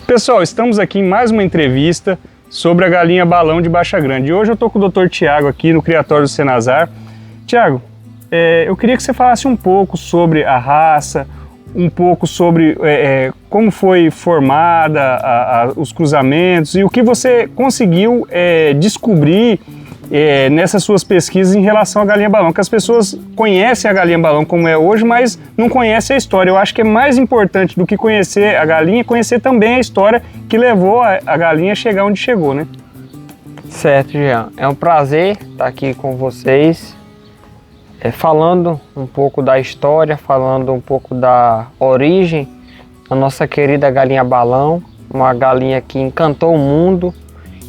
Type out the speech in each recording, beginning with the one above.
Pessoal, estamos aqui em mais uma entrevista sobre a galinha balão de Baixa Grande. E hoje eu estou com o Dr. Tiago aqui no criatório do Senazar. Tiago, eu queria que você falasse um pouco sobre a raça, um pouco sobre como foi formada, os cruzamentos e o que você conseguiu descobrir nessas suas pesquisas em relação à galinha balão, que as pessoas conhecem a galinha balão como é hoje, mas não conhecem a história. Eu acho que é mais importante do que conhecer a galinha, conhecer também a história que levou a galinha a chegar onde chegou, né? Certo, Jean. É um prazer estar aqui com vocês, falando um pouco da história, falando um pouco da origem da nossa querida galinha balão, uma galinha que encantou o mundo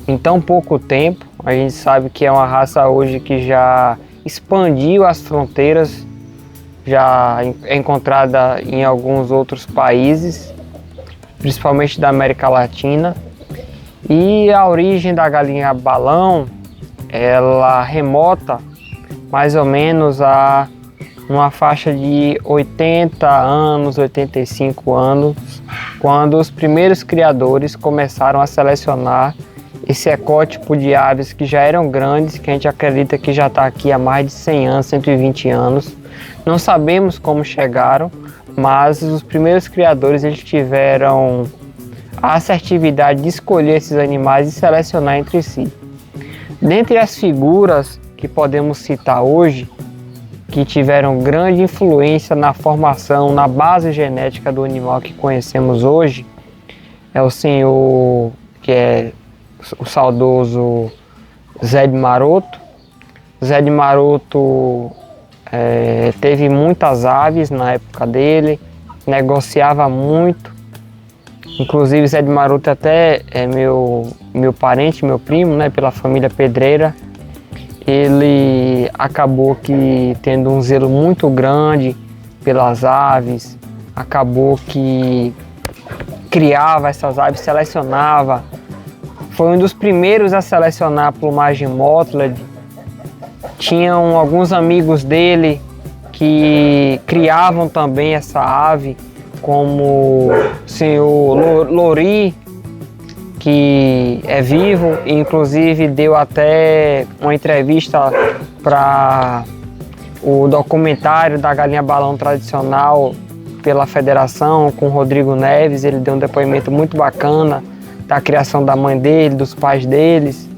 em tão pouco tempo. A gente sabe que é uma raça hoje que já expandiu as fronteiras, já é encontrada em alguns outros países, principalmente da América Latina. E a origem da galinha balão, ela remota mais ou menos a uma faixa de 80 anos, 85 anos, quando os primeiros criadores começaram a selecionar esse ecótipo de aves que já eram grandes, que a gente acredita que já está aqui há mais de 100 anos, 120 anos. Não sabemos como chegaram, mas os primeiros criadores eles tiveram a assertividade de escolher esses animais e selecionar entre si. Dentre as figuras que podemos citar hoje, que tiveram grande influência na formação, na base genética do animal que conhecemos hoje, é o senhor que é o saudoso Zé de Maroto. Zé de Maroto teve muitas aves na época dele, negociava muito. Inclusive Zé de Maroto até é meu parente, meu primo, né, pela família Pedreira. Ele acabou que tendo um zelo muito grande pelas aves, acabou que criava essas aves, selecionava. Foi um dos primeiros a selecionar a plumagem mottled. Tinham alguns amigos dele que criavam também essa ave, como o senhor Lori, que é vivo, e inclusive deu até uma entrevista para o documentário da galinha balão tradicional pela federação com o Rodrigo Neves. Ele deu um depoimento muito bacana da criação da mãe dele, dos pais deles.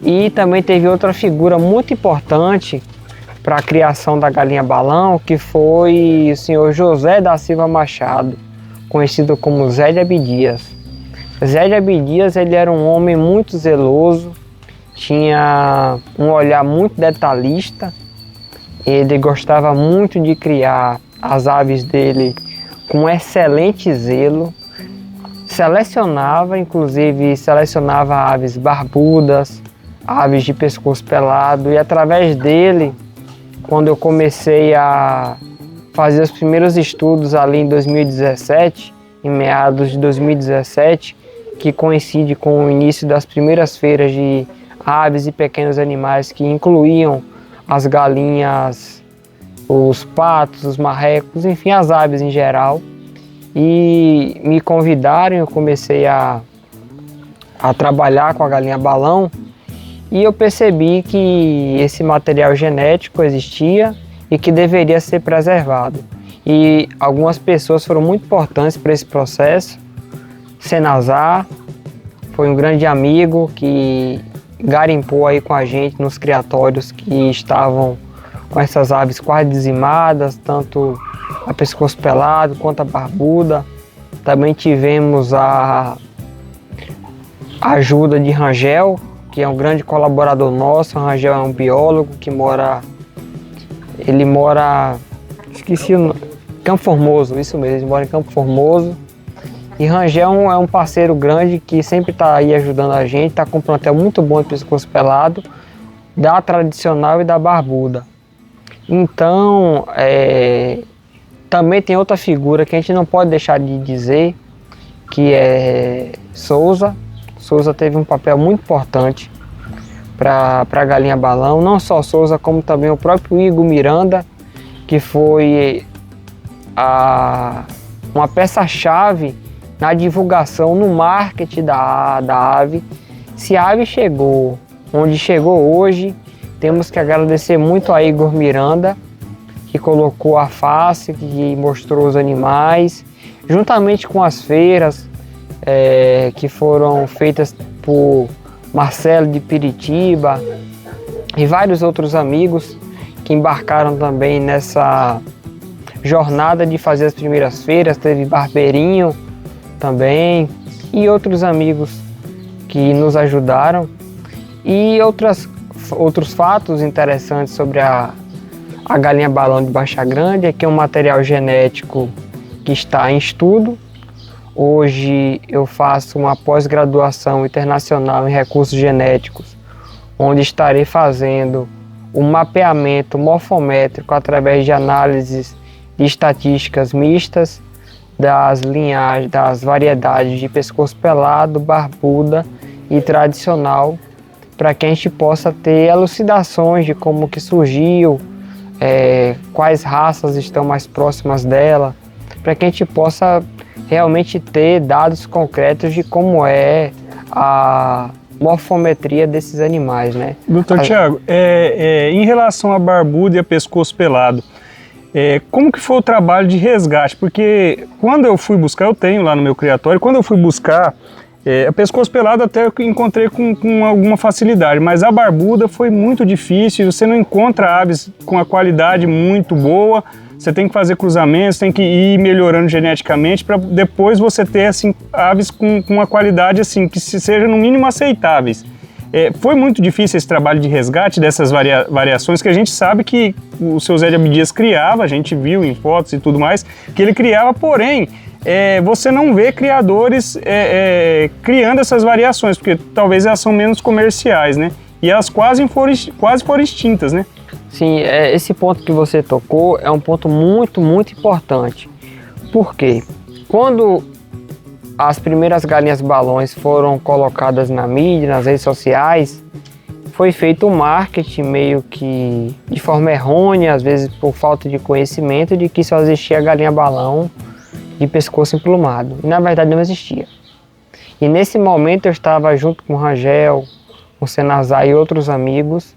E também teve outra figura muito importante para a criação da galinha balão, que foi o senhor José da Silva Machado, conhecido como Zé de Abdias. Zé de Abdias, ele era um homem muito zeloso, tinha um olhar muito detalhista, ele gostava muito de criar as aves dele com excelente zelo, selecionava aves barbudas, aves de pescoço pelado, e através dele, quando eu comecei a fazer os primeiros estudos ali em 2017, em meados de 2017, que coincide com o início das primeiras feiras de aves e pequenos animais que incluíam as galinhas, os patos, os marrecos, enfim, as aves em geral. E me convidaram, eu comecei a trabalhar com a galinha balão, e eu percebi que esse material genético existia e que deveria ser preservado. E algumas pessoas foram muito importantes para esse processo. Senazar foi um grande amigo que garimpou aí com a gente nos criatórios que estavam com essas aves quase dizimadas, tanto a pescoço pelado quanto a barbuda. Também tivemos a ajuda de Rangel, que é um grande colaborador nosso. Rangel é um biólogo que mora esqueci o nome, Campo Formoso, isso mesmo, ele mora em Campo Formoso. E Rangel é um parceiro grande que sempre está aí ajudando a gente, está com um plantel muito bom de pescoço pelado, da tradicional e da barbuda. Então, também tem outra figura que a gente não pode deixar de dizer, que é Souza. Souza teve um papel muito importante para a galinha balão, não só Souza, como também o próprio Igor Miranda, que foi uma peça-chave na divulgação, no marketing da ave. Se a ave chegou onde chegou hoje, temos que agradecer muito a Igor Miranda, que colocou a face, que mostrou os animais, juntamente com as feiras que foram feitas por Marcelo de Piritiba e vários outros amigos que embarcaram também nessa jornada de fazer as primeiras feiras. Teve Barbeirinho também e outros amigos que nos ajudaram. E outros fatos interessantes sobre a galinha balão de Baixa Grande é que é um material genético que está em estudo. Hoje eu faço uma pós-graduação internacional em recursos genéticos, onde estarei fazendo um mapeamento morfométrico através de análises de estatísticas mistas das linhagens, das variedades de pescoço pelado, barbuda e tradicional, para que a gente possa ter elucidações de como que surgiu, quais raças estão mais próximas dela, para que a gente possa realmente ter dados concretos de como é a morfometria desses animais, né? Doutor Tiago, em relação a barbuda e a pescoço pelado, como que foi o trabalho de resgate? Porque quando eu fui buscar, eu tenho lá no meu criatório, quando eu fui buscar, a pescoço pelado até eu encontrei com alguma facilidade, mas a barbuda foi muito difícil, você não encontra aves com a qualidade muito boa, você tem que fazer cruzamentos, tem que ir melhorando geneticamente para depois você ter assim, aves com uma qualidade assim, que seja no mínimo aceitáveis. Foi muito difícil esse trabalho de resgate dessas variações que a gente sabe que o seu Zé de Abdias criava, a gente viu em fotos e tudo mais, que ele criava, porém, você não vê criadores criando essas variações, porque talvez elas são menos comerciais, né? E elas quase foram extintas, né? Sim, esse ponto que você tocou é um ponto muito, muito importante. Por quê? Quando as primeiras galinhas balões foram colocadas na mídia, nas redes sociais, foi feito um marketing meio que de forma errônea, às vezes por falta de conhecimento, de que só existia galinha balão de pescoço emplumado. E na verdade não existia. E nesse momento eu estava junto com o Rangel, com o Senazar e outros amigos,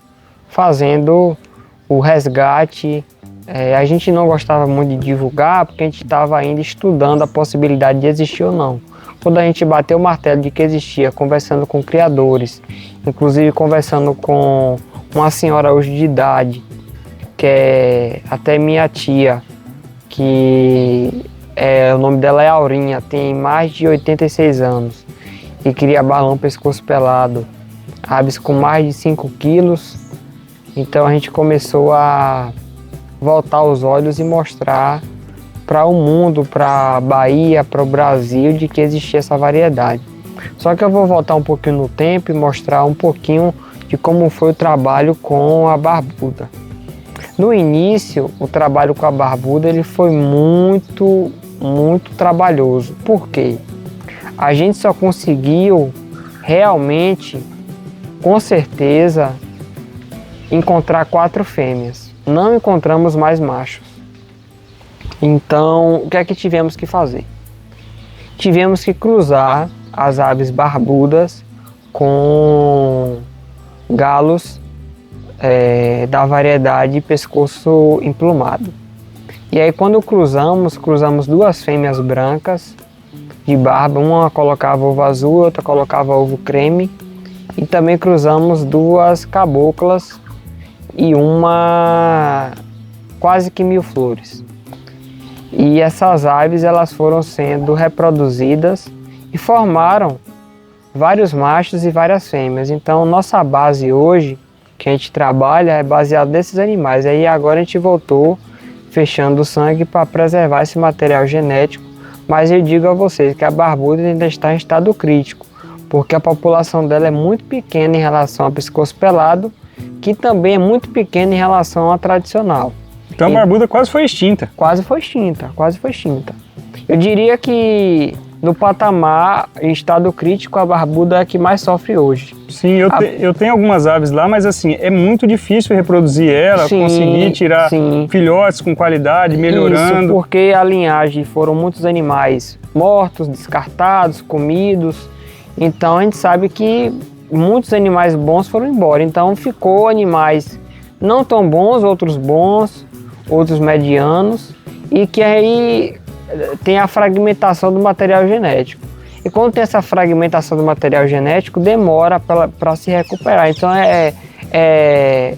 fazendo o resgate. A gente não gostava muito de divulgar, porque a gente estava ainda estudando a possibilidade de existir ou não. Quando a gente bateu o martelo de que existia, conversando com criadores, inclusive conversando com uma senhora hoje de idade, que é até minha tia, que o nome dela é Aurinha, tem mais de 86 anos, e cria balão pescoço pelado, aves com mais de 5 quilos. Então a gente começou a voltar os olhos e mostrar para o mundo, para a Bahia, para o Brasil, de que existia essa variedade. Só que eu vou voltar um pouquinho no tempo e mostrar um pouquinho de como foi o trabalho com a barbuda. No início, o trabalho com a barbuda ele foi muito, muito trabalhoso. Por quê? A gente só conseguiu realmente, com certeza, encontrar 4 fêmeas. Não encontramos mais machos. Então, o que é que tivemos que fazer? Tivemos que cruzar as aves barbudas com galos da variedade pescoço emplumado. E aí quando cruzamos 2 fêmeas brancas de barba, uma colocava ovo azul, outra colocava ovo creme, e também cruzamos 2 caboclas e uma quase que mil flores. E essas aves elas foram sendo reproduzidas e formaram vários machos e várias fêmeas. Então nossa base hoje, que a gente trabalha, é baseada nesses animais. Aí agora a gente voltou fechando o sangue para preservar esse material genético. Mas eu digo a vocês que a barbuda ainda está em estado crítico, porque a população dela é muito pequena em relação ao pescoço pelado, que também é muito pequena em relação à tradicional. Então a barbuda quase foi extinta. Quase foi extinta, quase foi extinta. Eu diria que no patamar, em estado crítico, a barbuda é a que mais sofre hoje. Sim, eu tenho algumas aves lá, mas assim, é muito difícil reproduzir ela, conseguir tirar filhotes com qualidade, melhorando. Isso, porque a linhagem foram muitos animais mortos, descartados, comidos. Então a gente sabe que muitos animais bons foram embora. Então ficou animais não tão bons, outros medianos, e que aí tem a fragmentação do material genético. E quando tem essa fragmentação do material genético, demora para se recuperar. Então é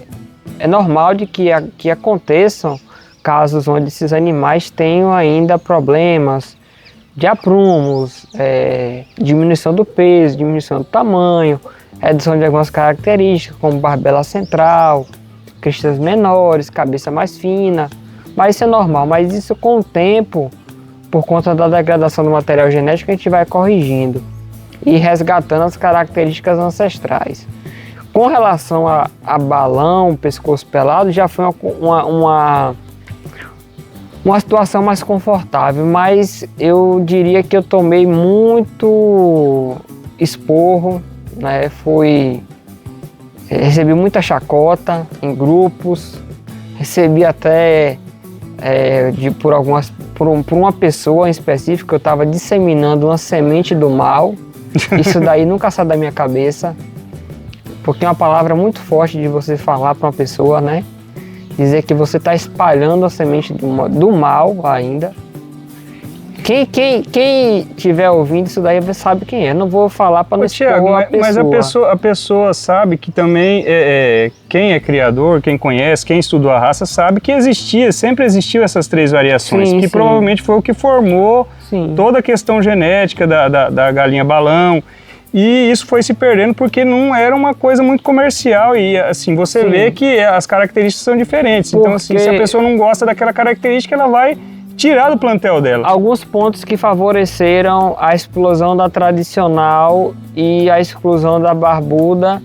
normal de que aconteçam casos onde esses animais tenham ainda problemas de aprumos, diminuição do peso, diminuição do tamanho, redução de algumas características, como barbela central, cristas menores, cabeça mais fina. Mas isso é normal, mas isso com o tempo, por conta da degradação do material genético, a gente vai corrigindo e resgatando as características ancestrais. Com relação a balão, pescoço pelado, já foi uma situação mais confortável, mas eu diria que eu tomei muito esporro, né? Recebi muita chacota em grupos, recebi até por uma pessoa em específico. Eu estava disseminando uma semente do mal. Isso daí nunca sai da minha cabeça, porque é uma palavra muito forte de você falar para uma pessoa, né? Dizer que você está espalhando a semente do mal ainda. Quem estiver ouvindo isso daí sabe quem é. Não vou falar para não expor a pessoa. Mas a pessoa sabe que também quem é criador, quem conhece, quem estudou a raça sabe que sempre existiu essas três variações, que provavelmente foi o que formou toda a questão genética da galinha balão. E isso foi se perdendo porque não era uma coisa muito comercial e assim, você vê que as características são diferentes. Então assim, se a pessoa não gosta daquela característica, ela vai tirar do plantel dela. Alguns pontos que favoreceram a explosão da tradicional e a exclusão da barbuda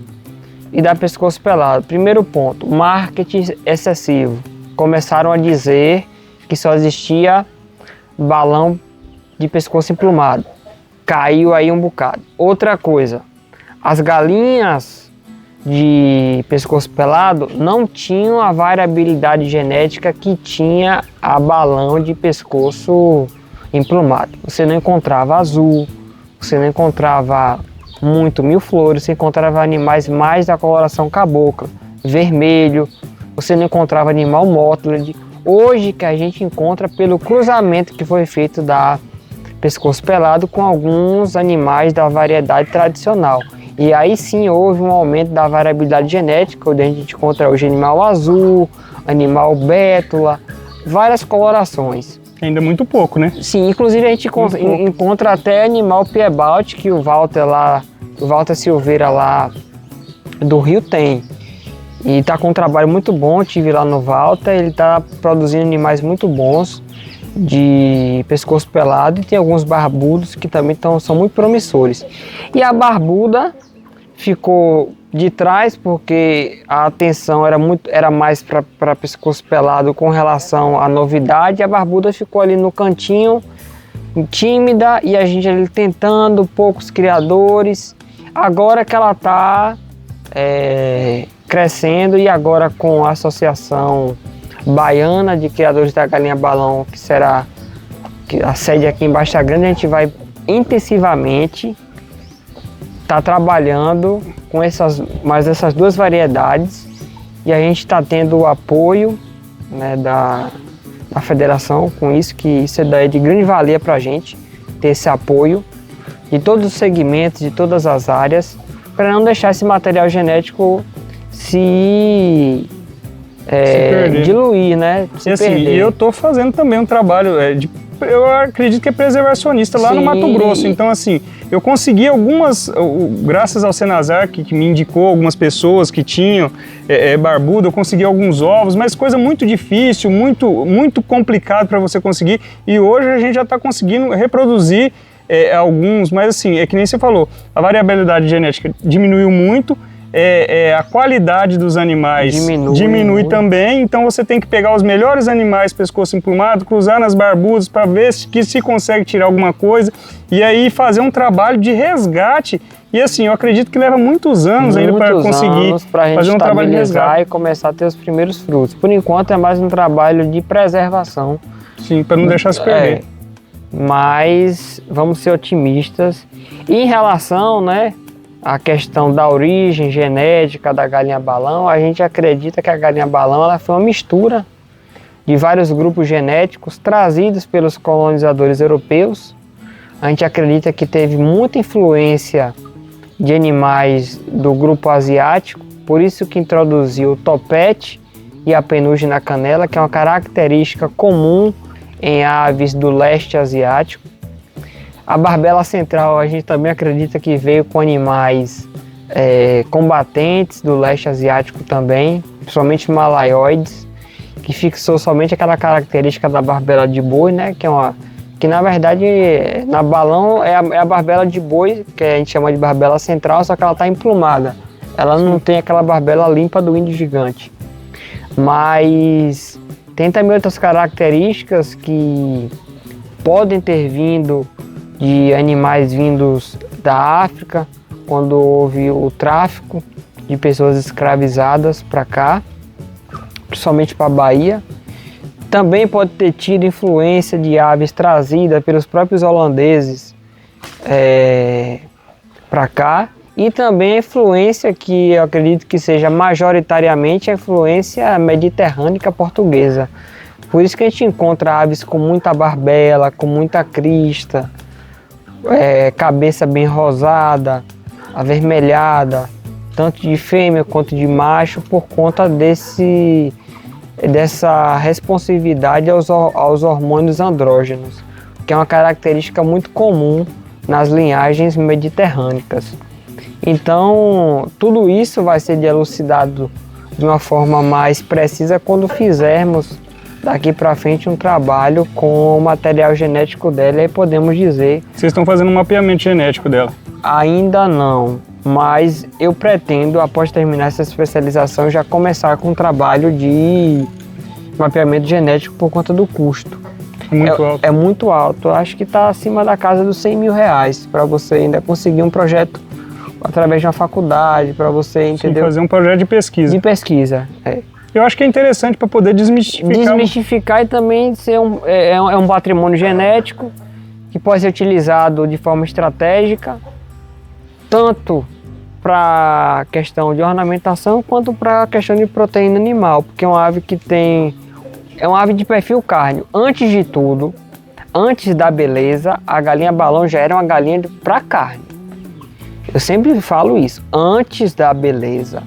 e da pescoço pelado. Primeiro ponto, marketing excessivo. Começaram a dizer que só existia balão de pescoço emplumado. Caiu aí um bocado. Outra coisa, as galinhas de pescoço pelado não tinham a variabilidade genética que tinha a balão de pescoço emplumado. Você não encontrava azul, você não encontrava muito mil flores, você encontrava animais mais da coloração cabocla, vermelho, você não encontrava animal mottled. Hoje que a gente encontra pelo cruzamento que foi feito da pescoço pelado com alguns animais da variedade tradicional. E aí sim houve um aumento da variabilidade genética, onde a gente encontra hoje animal azul, animal bétula, várias colorações. Ainda muito pouco, né? Sim, inclusive a gente encontra até animal Piebald, que o Walter Silveira lá do Rio tem. E está com um trabalho muito bom, tive lá no Walter, ele está produzindo animais muito bons de pescoço pelado e tem alguns barbudos que também são muito promissores. E a barbuda ficou de trás porque a atenção era mais para pescoço pelado com relação à novidade. A barbuda ficou ali no cantinho, tímida, e a gente ali tentando, poucos criadores. Agora que ela está crescendo, e agora com a Associação Baiana de Criadores da Galinha Balão, que será a sede aqui em Baixa Grande, a gente vai intensivamente estar trabalhando com essas duas variedades, e a gente está tendo o apoio, né, da federação com isso, que isso é de grande valia para a gente ter esse apoio de todos os segmentos, de todas as áreas, para não deixar esse material genético se diluir, né? E assim, eu estou fazendo também um trabalho eu acredito que é preservacionista lá no Mato Grosso. Então assim, eu consegui graças ao Senazar que me indicou algumas pessoas que tinham barbudo, eu consegui alguns ovos, mas coisa muito difícil, muito complicado para você conseguir. E hoje a gente já está conseguindo reproduzir alguns, mas assim, é que nem você falou, a variabilidade genética diminuiu muito. a qualidade dos animais diminui também, então você tem que pegar os melhores animais pescoço emplumado, cruzar nas barbudas para ver se consegue tirar alguma coisa e aí fazer um trabalho de resgate. E assim, eu acredito que leva muitos anos ainda para conseguir fazer um trabalho de resgate e começar a ter os primeiros frutos. Por enquanto é mais um trabalho de preservação. Sim, para não deixar se perder. Mas vamos ser otimistas. E em relação, né, à questão da origem genética da galinha balão, a gente acredita que a galinha balão ela foi uma mistura de vários grupos genéticos trazidos pelos colonizadores europeus. A gente acredita que teve muita influência de animais do grupo asiático, por isso que introduziu o topete e a penugem na canela, que é uma característica comum em aves do leste asiático. A barbela central a gente também acredita que veio com animais combatentes do leste asiático também, principalmente malaioides, que fixou somente aquela característica da barbela de boi, né, que na verdade na balão é a barbela de boi, que a gente chama de barbela central, só que ela está emplumada. Ela não tem aquela barbela limpa do índio gigante. Mas tem também outras características que podem ter vindo de animais vindos da África, quando houve o tráfico de pessoas escravizadas para cá, principalmente para a Bahia. Também pode ter tido influência de aves trazidas pelos próprios holandeses para cá. E também a influência que eu acredito que seja majoritariamente a influência mediterrânea portuguesa. Por isso que a gente encontra aves com muita barbela, com muita crista, cabeça bem rosada, avermelhada, tanto de fêmea quanto de macho, por conta dessa responsividade aos hormônios andrógenos, que é uma característica muito comum nas linhagens mediterrâneas. Então, tudo isso vai ser elucidado de uma forma mais precisa quando fizermos daqui para frente um trabalho com o material genético dela e podemos dizer... Vocês estão fazendo um mapeamento genético dela? Ainda não, mas eu pretendo, após terminar essa especialização, já começar com um trabalho de mapeamento genético por conta do custo. É muito alto. É muito alto, eu acho que está acima da casa dos R$100.000 para você ainda conseguir um projeto através de uma faculdade, para você, entendeu? Fazer um projeto de pesquisa. De pesquisa, Eu acho que é interessante para poder desmistificar e também ser um patrimônio genético que pode ser utilizado de forma estratégica, tanto para a questão de ornamentação quanto para a questão de proteína animal, porque é uma ave que é uma ave de perfil cárneo. Antes de tudo, antes da beleza, a galinha balão já era uma galinha para carne. Eu sempre falo isso, antes da beleza,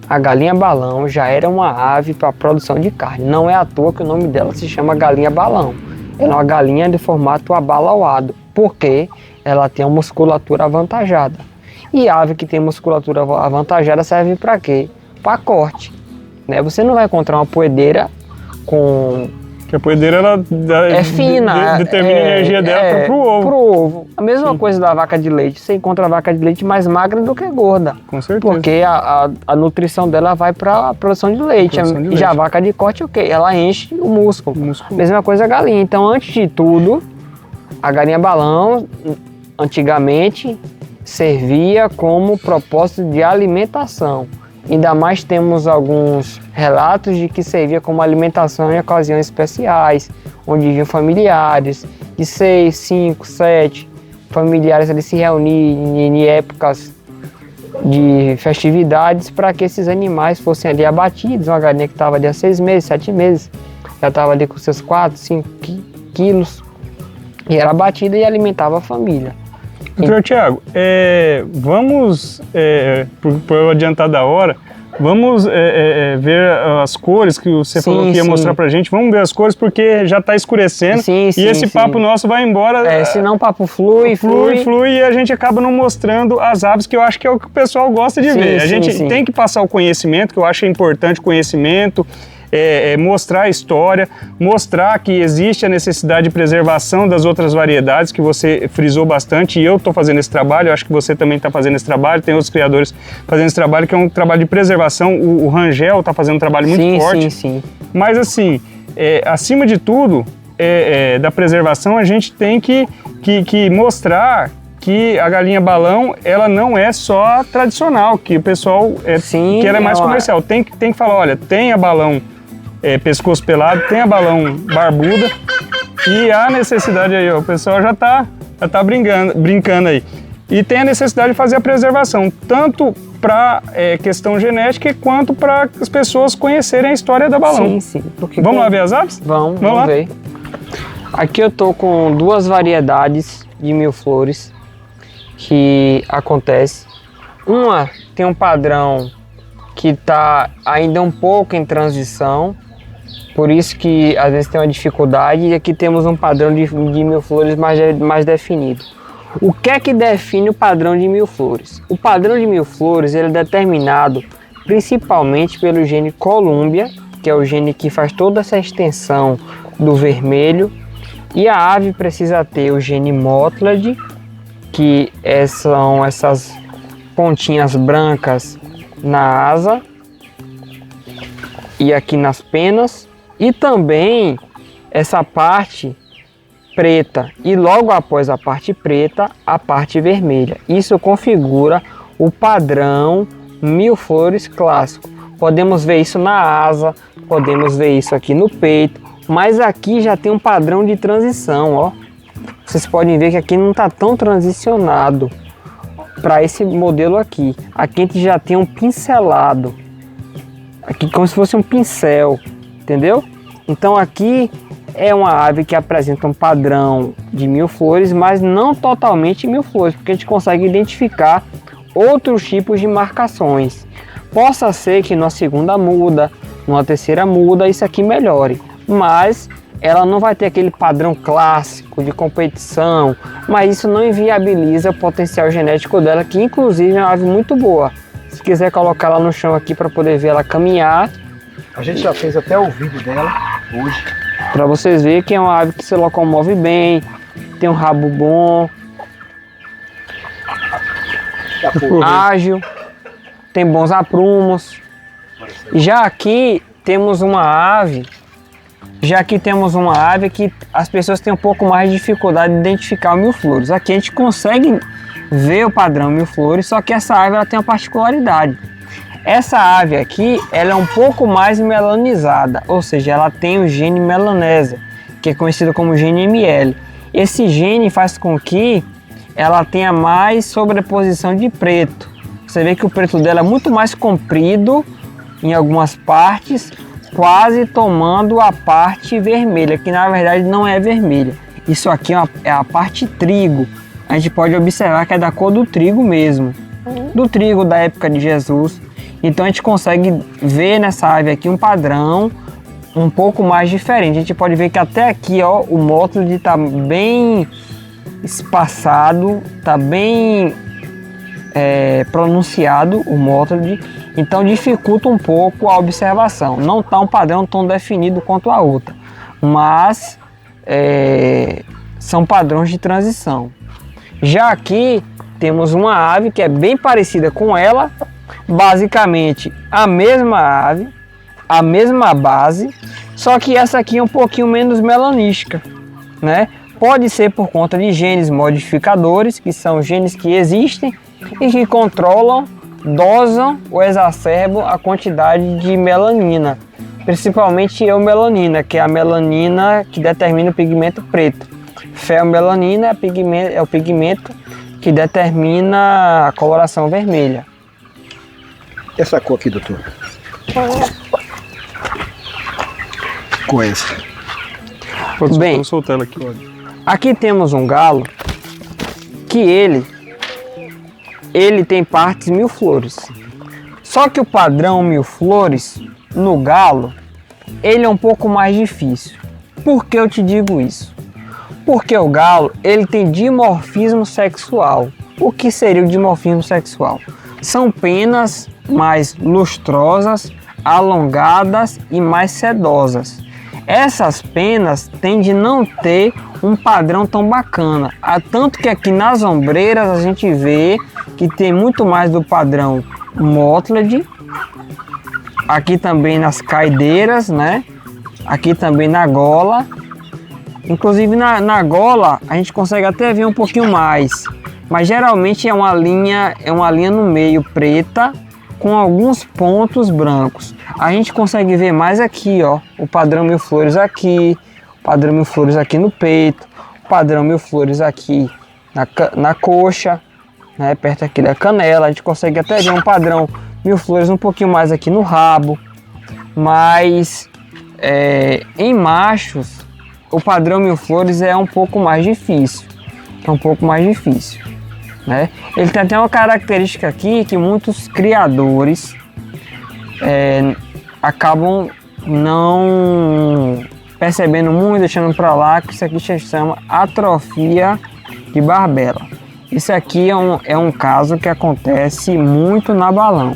a galinha balão já era uma ave para produção de carne. Não é à toa que o nome dela se chama galinha balão. Ela é uma galinha de formato abalauado, porque ela tem uma musculatura avantajada. E ave que tem musculatura avantajada serve para quê? Para corte. Né? Você não vai encontrar uma poedeira com... Que a poedeira ela é fina, determina a energia dela para o ovo. Pro ovo. A mesma coisa da vaca de leite. Você encontra a vaca de leite mais magra do que gorda. Com certeza. Porque a nutrição dela vai para a produção de leite. E já a vaca de corte, ela enche o músculo. Mesma coisa a galinha. Então, antes de tudo, a galinha balão, antigamente, servia como propósito de alimentação. Ainda mais temos alguns relatos de que servia como alimentação em ocasiões especiais, onde viviam familiares de 6, 5, 7 familiares ali se reuniam em épocas de festividades para que esses animais fossem ali abatidos. Uma galinha que estava ali há 6 meses, 7 meses, já estava ali com seus 4, 5 quilos e era abatida e alimentava a família. Doutor Tiago, vamos, por eu adiantar da hora, vamos ver as cores que você falou que ia mostrar pra gente. Vamos ver as cores porque já tá escurecendo e esse papo nosso vai embora. Senão o papo flui e a gente acaba não mostrando as aves, que eu acho que é o que o pessoal gosta de ver. A gente tem que passar o conhecimento, que eu acho importante o conhecimento. mostrar a história, mostrar que existe a necessidade de preservação das outras variedades, que você frisou bastante, e eu estou fazendo esse trabalho, eu acho que você também está fazendo esse trabalho, tem outros criadores fazendo esse trabalho, que é um trabalho de preservação. O Rangel está fazendo um trabalho muito forte. Sim. Mas assim, acima de tudo, da preservação, a gente tem que mostrar que a galinha balão, ela não é só tradicional, que o pessoal que ela é mais comercial. Tem que falar, olha, tem a balão pescoço pelado, tem a balão barbuda, e há necessidade aí, ó, o pessoal já tá brincando aí. E tem a necessidade de fazer a preservação, tanto para questão genética, quanto para as pessoas conhecerem a história da balão. Sim. Vamos lá ver as aves? Vamos ver. Aqui eu tô com 2 variedades de mil-flores que acontece. Uma tem um padrão que está ainda um pouco em transição, por isso que às vezes tem uma dificuldade, e aqui temos um padrão de mil-flores mais definido. O que é que define o padrão de mil-flores? O padrão de mil-flores ele é determinado principalmente pelo gene Columbia, que é o gene que faz toda essa extensão do vermelho, e a ave precisa ter o gene Mottled, que são essas pontinhas brancas na asa e aqui nas penas, e também essa parte preta, e logo após a parte preta, a parte vermelha. Isso configura o padrão mil-flores clássico. Podemos ver isso na asa, podemos ver isso aqui no peito, mas aqui já tem um padrão de transição, ó. Vocês podem ver que aqui não está tão transicionado para esse modelo aqui. Aqui a gente já tem um pincelado, aqui como se fosse um pincel, entendeu? Então aqui é uma ave que apresenta um padrão de mil-flores, mas não totalmente mil-flores, porque a gente consegue identificar outros tipos de marcações. Possa ser que numa segunda muda, numa terceira muda, isso aqui melhore, mas ela não vai ter aquele padrão clássico de competição, mas isso não inviabiliza o potencial genético dela, que inclusive é uma ave muito boa. Se quiser colocar ela no chão aqui para poder ver ela caminhar. A gente já fez até o vídeo dela hoje. Para vocês verem que é uma ave que se locomove bem, tem um rabo bom, ágil, tem bons aprumos. Já aqui temos uma ave que as pessoas têm um pouco mais de dificuldade de identificar o mil-flores. Aqui a gente consegue ver o padrão mil-flores, só que essa ave ela tem uma particularidade. Essa ave aqui, ela é um pouco mais melanizada, ou seja, ela tem o gene melanésia, que é conhecido como gene ML. Esse gene faz com que ela tenha mais sobreposição de preto. Você vê que o preto dela é muito mais comprido em algumas partes, quase tomando a parte vermelha, que na verdade não é vermelha. Isso aqui é a parte trigo. A gente pode observar que é da cor do trigo mesmo, do trigo da época de Jesus. Então a gente consegue ver nessa ave aqui um padrão um pouco mais diferente. A gente pode ver que até aqui, ó, o Mottled está bem espaçado, está bem pronunciado o Mottled, então dificulta um pouco a observação. Não está um padrão tão definido quanto a outra, mas são padrões de transição. Já aqui temos uma ave que é bem parecida com ela, basicamente a mesma ave, a mesma base, só que essa aqui é um pouquinho menos melanística, né? Pode ser por conta de genes modificadores, que são genes que existem e que controlam, dosam ou exacerbam a quantidade de melanina, principalmente eumelanina, que é a melanina que determina o pigmento preto. Feomelanina é o pigmento que determina a coloração vermelha. Essa cor aqui, doutor? Com essa. Bem, soltando aqui. Aqui temos um galo que ele tem partes mil-flores. Só que o padrão mil-flores no galo, ele é um pouco mais difícil. Por que eu te digo isso? Porque o galo, ele tem dimorfismo sexual. O que seria o dimorfismo sexual? São penas mais lustrosas alongadas e mais sedosas. Essas penas tendem a não ter um padrão tão bacana, tanto que aqui nas ombreiras a gente vê que tem muito mais do padrão Mottled, aqui também nas caideiras, né? Aqui também na gola, inclusive na gola a gente consegue até ver um pouquinho mais, mas geralmente é uma linha no meio preta com alguns pontos brancos. A gente consegue ver mais aqui, ó, o padrão mil flores aqui, o padrão mil flores aqui no peito, o padrão mil flores aqui na coxa, né, perto aqui da canela. A gente consegue até ver um padrão mil flores um pouquinho mais aqui no rabo, mas em machos o padrão mil flores é um pouco mais difícil, né? Ele tem até uma característica aqui que muitos criadores acabam não percebendo muito, deixando para lá, que isso aqui se chama atrofia de barbela. Isso aqui é um caso que acontece muito na balão.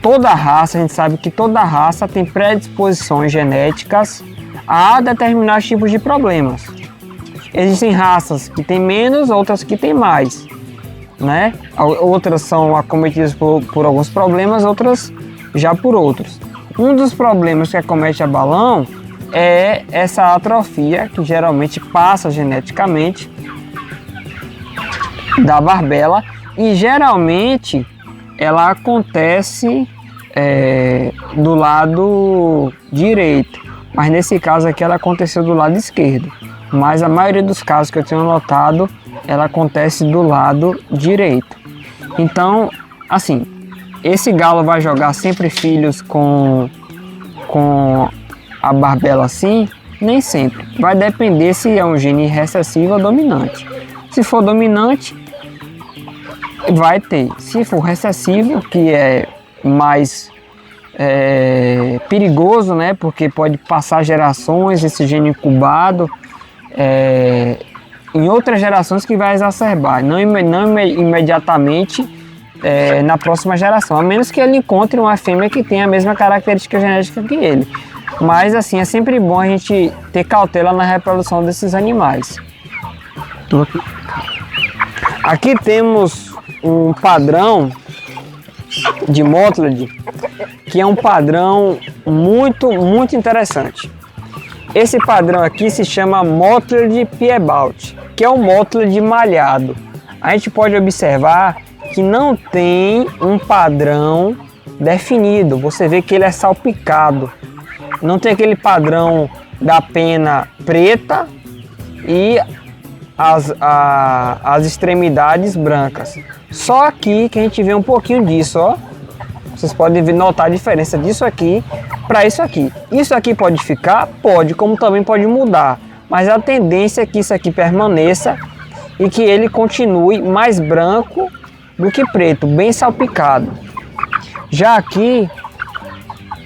Toda raça, a gente sabe que toda raça tem predisposições genéticas a determinados tipos de problemas. Existem raças que têm menos, outras que têm mais, né? Outras são acometidas por alguns problemas, outras já por outros. Um dos problemas que acomete a balão é essa atrofia, que geralmente passa geneticamente da barbela, e geralmente ela acontece do lado direito, mas nesse caso aqui ela aconteceu do lado esquerdo, mas a maioria dos casos que eu tenho notado, ela acontece do lado direito. Então, assim, esse galo vai jogar sempre filhos com a barbela assim? Nem sempre. Vai depender se é um gene recessivo ou dominante. Se for dominante, vai ter. Se for recessivo, que é mais perigoso, né? Porque pode passar gerações esse gene incubado em outras gerações, que vai exacerbar, não imediatamente na próxima geração, a menos que ele encontre uma fêmea que tenha a mesma característica genética que ele. Mas assim, é sempre bom a gente ter cautela na reprodução desses animais. Aqui temos um padrão de Mottled, que é um padrão muito interessante. Esse padrão aqui se chama Mottled Piebald, que é um Mottled malhado. A gente pode observar que não tem um padrão definido. Você vê que ele é salpicado. Não tem aquele padrão da pena preta e as extremidades brancas. Só aqui que a gente vê um pouquinho disso, ó. Vocês podem notar a diferença disso aqui para isso aqui. Isso aqui pode ficar? Pode, como também pode mudar. Mas a tendência é que isso aqui permaneça e que ele continue mais branco do que preto, bem salpicado. Já aqui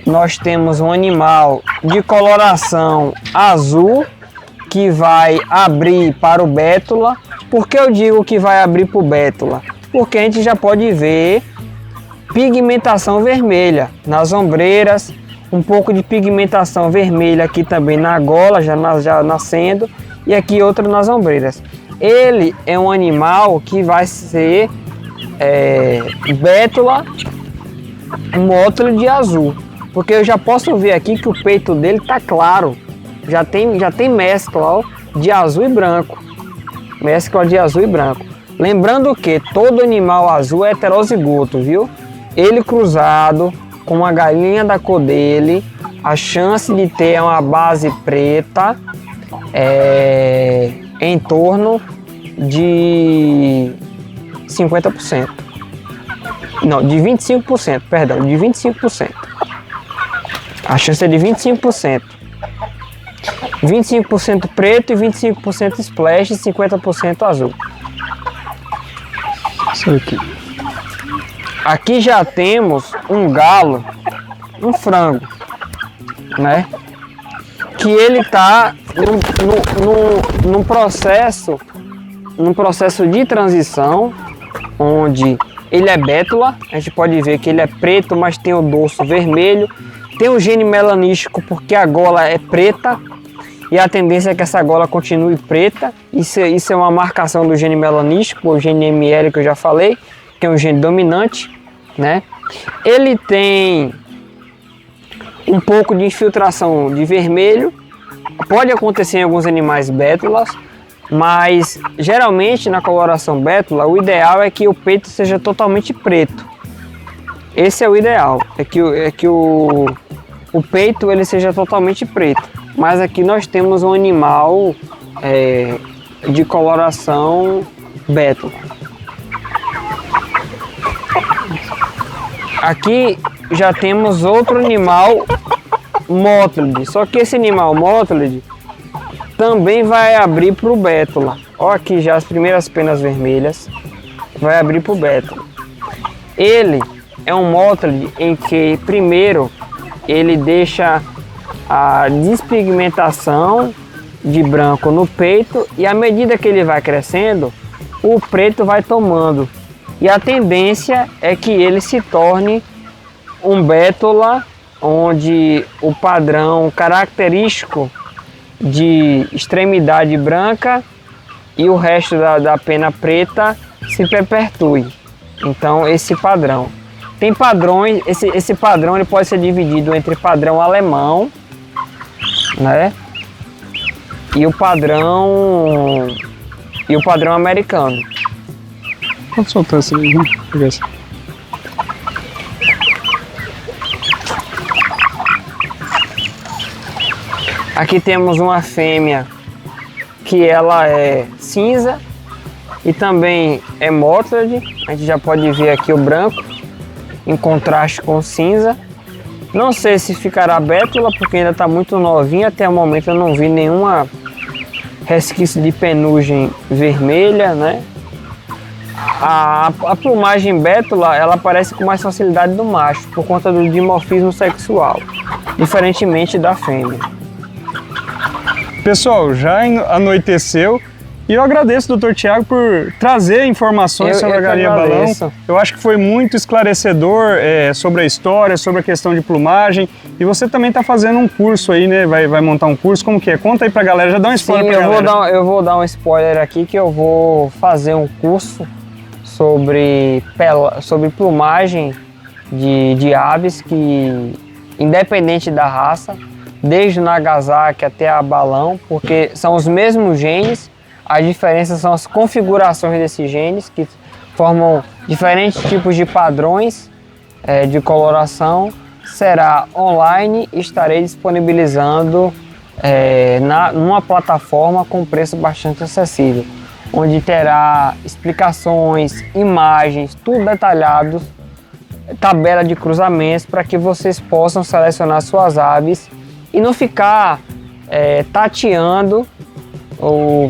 nós temos um animal de coloração azul que vai abrir para o bétula. Por que eu digo que vai abrir para o bétula? Porque a gente já pode ver pigmentação vermelha nas ombreiras, um pouco de pigmentação vermelha aqui também na gola, já nascendo, e aqui outra nas ombreiras. Ele é um animal que vai ser bétula Mottled azul, porque eu já posso ver aqui que o peito dele tá claro, já tem mescla, ó, de azul e branco, mescla de azul e branco. Lembrando que todo animal azul é heterozigoto, viu? Ele cruzado com uma galinha da cor dele, a chance de ter uma base preta é em torno de 50%. Não, de 25%, perdão, de 25%. A chance é de 25%. 25% preto e 25% splash e 50% azul. Isso aqui. Aqui já temos um galo, um frango, né? Que ele está num processo de transição, onde ele é bétula, a gente pode ver que ele é preto, mas tem o dorso vermelho. Tem o gene melanístico porque a gola é preta e a tendência é que essa gola continue preta. Isso é uma marcação do gene melanístico, o gene ML que eu já falei, que é um gene dominante, né? Ele tem um pouco de infiltração de vermelho, pode acontecer em alguns animais bétulas, mas geralmente na coloração bétula o ideal é que o peito seja totalmente preto. Esse é o ideal, é que o peito ele seja totalmente preto. Mas aqui nós temos um animal de coloração bétula. Aqui já temos outro animal mótlide, só que esse animal mótlide também vai abrir para o bétula. Olha aqui já as primeiras penas vermelhas, vai abrir para o bétula. Ele é um mótlide em que primeiro ele deixa a despigmentação de branco no peito e à medida que ele vai crescendo, o preto vai tomando. E a tendência é que ele se torne um bétula onde o padrão característico de extremidade branca e o resto da pena preta se perpetue. Então esse padrão. Tem padrões, esse padrão ele pode ser dividido entre padrão alemão, né? E o padrão americano. Pode soltar essa aí, vamos pegar essa. Aqui temos uma fêmea que ela é cinza e também é mótlide. A gente já pode ver aqui o branco em contraste com o cinza. Não sei se ficará bétula porque ainda está muito novinha. Até o momento eu não vi nenhuma resquício de penugem vermelha, né? A plumagem bétula ela aparece com mais facilidade do macho por conta do dimorfismo sexual, diferentemente da fêmea. Pessoal, já anoiteceu e eu agradeço, Dr. Tiago, por trazer informações sobre a galinha balão. Eu acho que foi muito esclarecedor sobre a história, sobre a questão de plumagem. E você também está fazendo um curso aí, né? Vai montar um curso, como que é? Conta aí pra galera, já dá um spoiler pra galera. Eu vou dar um spoiler aqui que eu vou fazer um curso sobre plumagem de aves que, independente da raça, desde o Nagasaki até a balão, porque são os mesmos genes, a diferença são as configurações desses genes que formam diferentes tipos de padrões de coloração. Será online e estarei disponibilizando numa plataforma com preço bastante acessível, onde terá explicações, imagens, tudo detalhado, tabela de cruzamentos para que vocês possam selecionar suas aves e não ficar tateando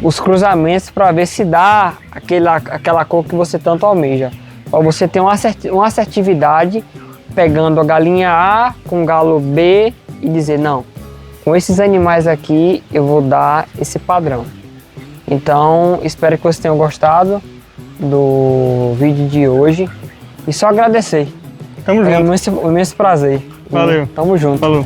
os cruzamentos para ver se dá aquela cor que você tanto almeja. Para você ter uma assertividade pegando a galinha A com o galo B e dizer, não, com esses animais aqui eu vou dar esse padrão. Então, espero que vocês tenham gostado do vídeo de hoje e só agradecer. Tamo junto. É um imenso prazer. Valeu. Tamo junto. Falou.